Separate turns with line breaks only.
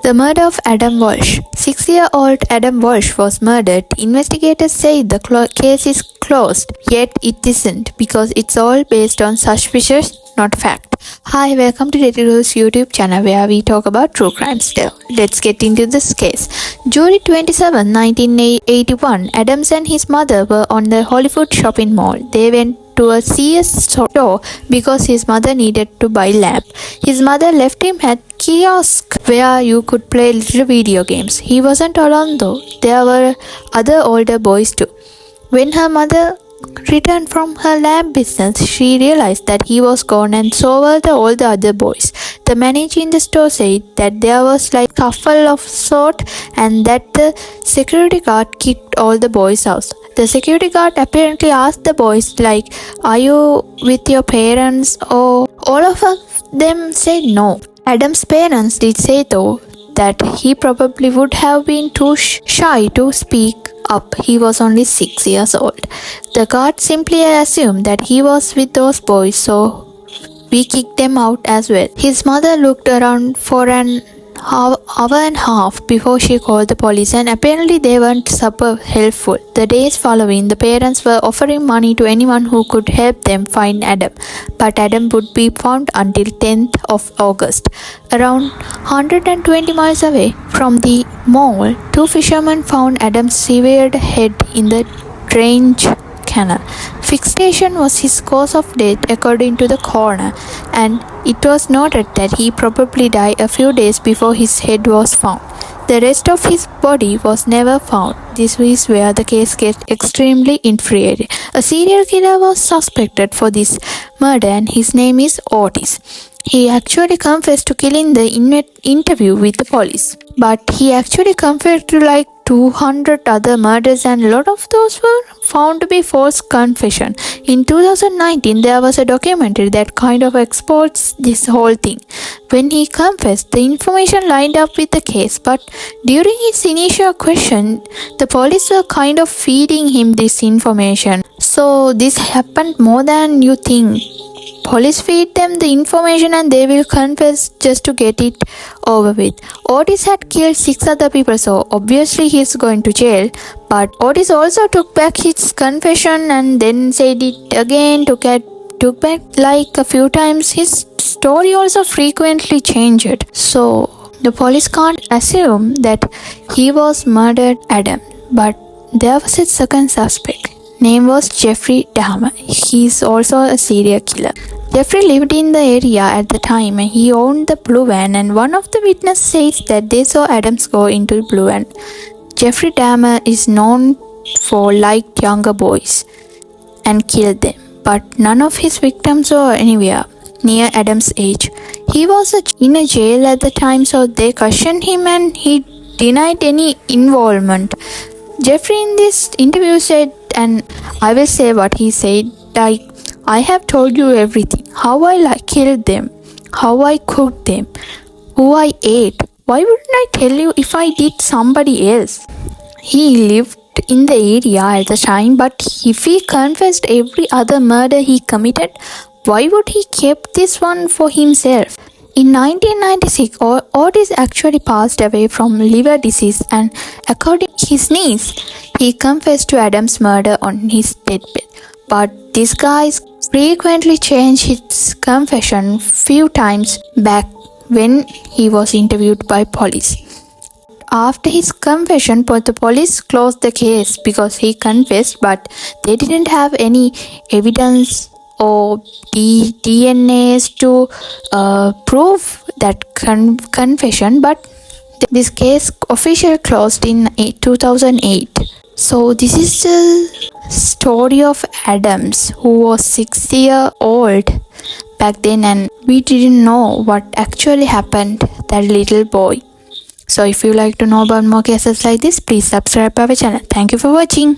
The murder of Adam Walsh. 6-year-old Adam Walsh was murdered. Investigators say the case is closed, yet it isn't because it's all based on suspicions, not fact. Hi, welcome to Detectives YouTube channel where we talk about true crime stuff. Let's get into this case. July 27, 1981, Adams and his mother were on the Hollywood shopping mall. They went to a Sears store because his mother needed to buy lamp. His mother left him at kiosk where you could play little video games. He wasn't alone though. There were other older boys too. When her mother returned from her lamp business, she realized that he was gone and so were all the other boys. The manager in the store said that there was like a scuffle of sort and that the security guard kicked all the boys out. The security guard apparently asked the boys like, "Are you with your parents?" Or all of them said no. Adam's parents did say though that he probably would have been too shy to speak up. He was only 6 years old. The guard simply assumed that he was with those boys, so we kicked them out as well. His mother looked around for an hour and a half before she called the police, and apparently they weren't super helpful. The days following, the parents were offering money to anyone who could help them find Adam, but Adam would be found until 10th of August. Around 120 miles away from the mall, two fishermen found Adam's severed head in the drainage canal. Fixation was his cause of death according to the coroner, and it was noted that he probably died a few days before his head was found. The rest of his body was never found. This is where the case gets extremely infuriating. A serial killer was suspected for this murder and his name is Ottis. He actually confessed to killing the interview with the police, but he actually confessed to like 200 other murders and a lot of those were found to be false confession. In 2019, there was a documentary that kind of exposed this whole thing. When he confessed, the information lined up with the case, but during his initial question, the police were kind of feeding him this information. So this happened more than you think. Police feed them the information and they will confess just to get it over with. Ottis had killed 6 other people, so obviously he is going to jail. But Ottis also took back his confession and then said it again, took back like a few times. His story also frequently changed. So the police can't assume that he was murdered Adam. But there was a second suspect. Name was Jeffrey Dahmer. He is also a serial killer. Jeffrey lived in the area at the time and he owned the blue van, and one of the witnesses says that they saw Adams go into the blue van. Jeffrey Dahmer is known for liked younger boys and killed them, but none of his victims were anywhere near Adams' age. He was in a jail at the time, so they questioned him and he denied any involvement. Jeffrey in this interview said, and I will say what he said, like, "I have told you everything. How I killed them, how I cooked them, who I ate. Why wouldn't I tell you if I did somebody else?" He lived in the area at the time, but if he confessed every other murder he committed, why would he keep this one for himself? In 1996, Ottis actually passed away from liver disease, and according to his niece, he confessed to Adam's murder on his deathbed. But this guy frequently changed his confession few times back when he was interviewed by police. After his confession, the police closed the case because he confessed, but they didn't have any evidence or DNAs to prove that confession, but this case officially closed in 2008. So this is the story of Adams, who was 6-year-old back then, and we didn't know what actually happened to that little boy. So if you like to know about more cases like this, please subscribe our channel. Thank you for watching.